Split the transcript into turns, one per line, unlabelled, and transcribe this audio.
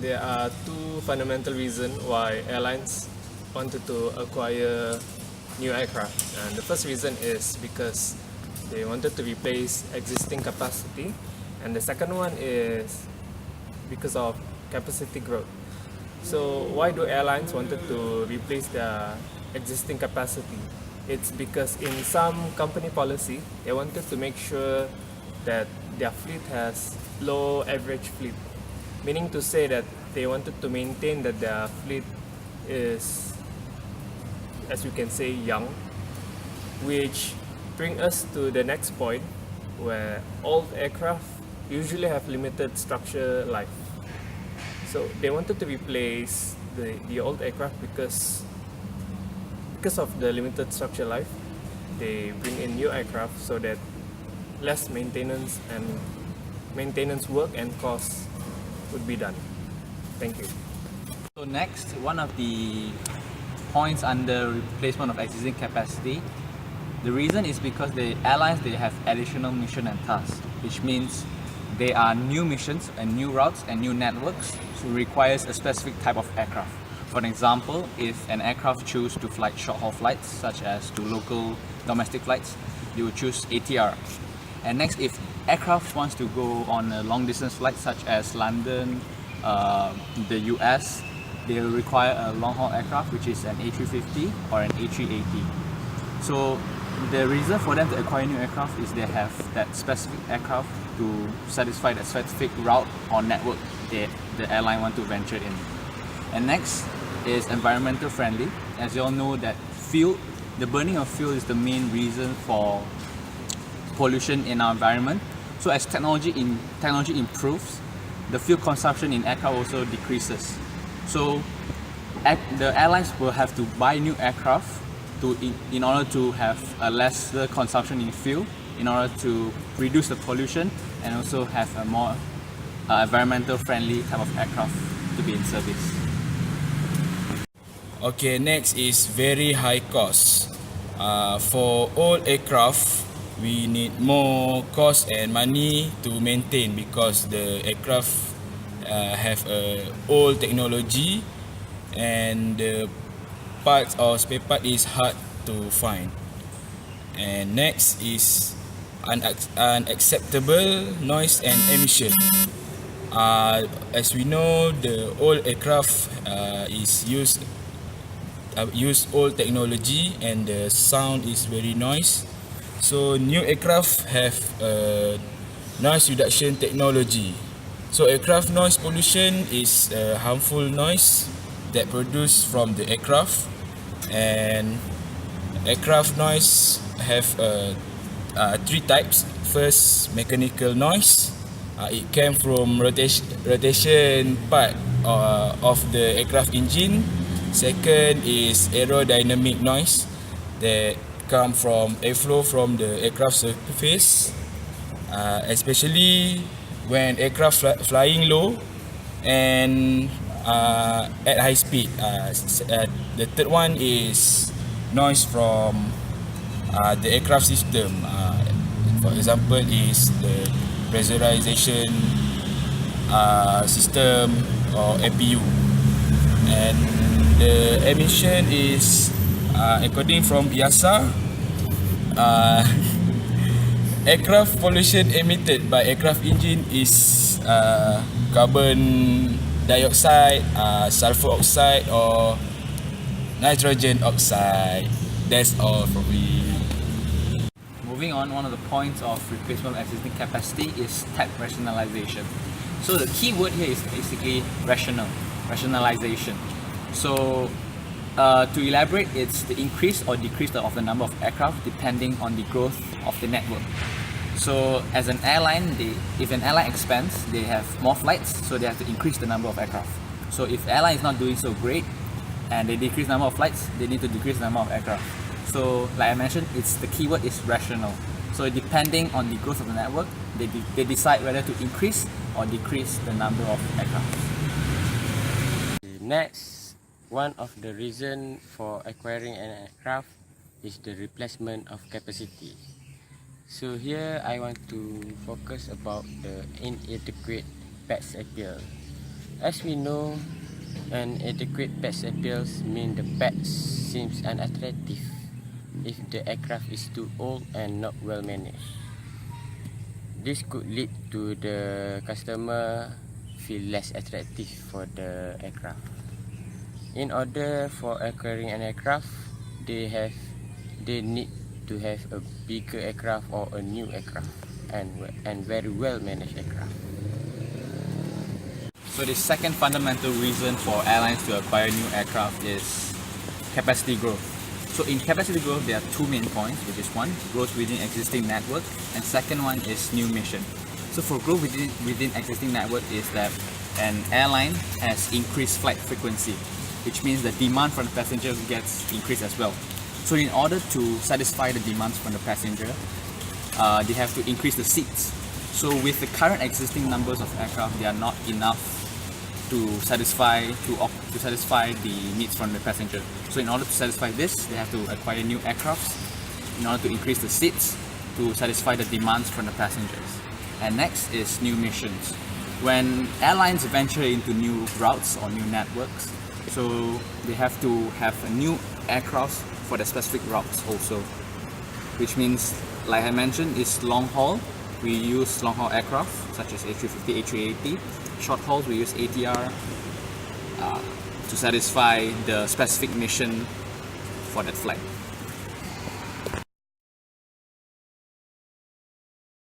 there are two fundamental reasons why airlines wanted to acquire new aircraft. And the first reason is because they wanted to replace existing capacity, and the second one is because of capacity growth. So why do airlines wanted to replace their existing capacity? It's because in some company policy, they wanted to make sure that their fleet has low average fleet, meaning to say that they wanted to maintain that their fleet is, as you can say, young, which brings us to the next point, where old aircraft usually have limited structure life. So they wanted to replace the old aircraft because of the limited structure life. They bring in new aircraft so that less maintenance work and costs would be done. Thank you.
So next, one of the points under replacement of existing capacity, the reason is because the airlines, they have additional mission and tasks, which means there are new missions and new routes and new networks, so requires a specific type of aircraft. For example, if an aircraft choose to fly short-haul flights, such as to local domestic flights, they will choose ATR. And next, if aircraft wants to go on a long-distance flight, such as London, the US, they will require a long-haul aircraft, which is an A350 or an A380. So the reason for them to acquire new aircraft is they have that specific aircraft to satisfy that specific route or network that the airline want to venture in. And next is environmental friendly. As you all know that fuel, the burning of fuel is the main reason for pollution in our environment. So as technology improves, the fuel consumption in aircraft also decreases. So the airlines will have to buy new aircraft in order to have a lesser consumption in fuel, in order to reduce the pollution and also have a more environmental friendly type of aircraft to be in service.
Okay, next is very high cost. For all aircraft, we need more cost and money to maintain because the aircraft have old technology and the parts or spare part is hard to find. And next is unacceptable noise and emission. As we know, the old aircraft use old technology and the sound is very noise. So new aircraft have noise reduction technology. So aircraft noise pollution is harmful noise that produced from the aircraft, and aircraft noise have three types. First, mechanical noise. It came from rotation part of the aircraft engine. Second is aerodynamic noise that come from airflow from the aircraft surface, especially when aircraft flying low and at high speed. The third one is noise from the aircraft system. For example, is the pressurization system or APU. And the emission is according from EASA, aircraft pollution emitted by aircraft engine is carbon dioxide, sulfur oxide or nitrogen oxide. That's all from me.
Moving on, one of the points of replacement of existing capacity is type rationalization. So the key word here is basically rationalization. So to elaborate, it's the increase or decrease of the number of aircraft depending on the growth of the network. So as an airline, if an airline expands, they have more flights, so they have to increase the number of aircraft. So if airline is not doing so great and they decrease the number of flights, they need to decrease the number of aircraft. So like I mentioned, the keyword is rational. So depending on the growth of the network, they decide whether to increase or decrease the number of aircraft.
Next, one of the reasons for acquiring an aircraft is the replacement of capacity. So here I want to focus about the inadequate patch appeal. As we know, an adequate patch appeals mean the patch seems unattractive if the aircraft is too old and not well managed. This could lead to the customer feel less attractive for the aircraft. In order for acquiring an aircraft, they need to have a bigger aircraft or a new aircraft and very well managed aircraft.
So the second fundamental reason for airlines to acquire new aircraft is capacity growth. So in capacity growth, there are two main points, which is one, growth within existing network, and second one is new mission. So for growth within existing network is that an airline has increased flight frequency, which means the demand from the passenger gets increased as well. So in order to satisfy the demands from the passenger, they have to increase the seats. So with the current existing numbers of aircraft, they are not enough to satisfy the needs from the passenger. So in order to satisfy this, they have to acquire new aircrafts in order to increase the seats to satisfy the demands from the passengers. And next is new missions. When airlines venture into new routes or new networks, so they have to have a new aircraft for the specific routes also, which means, like I mentioned, is long haul. We use long haul aircraft such as A350, A380. Short hauls we use ATR to satisfy the specific mission for that flight.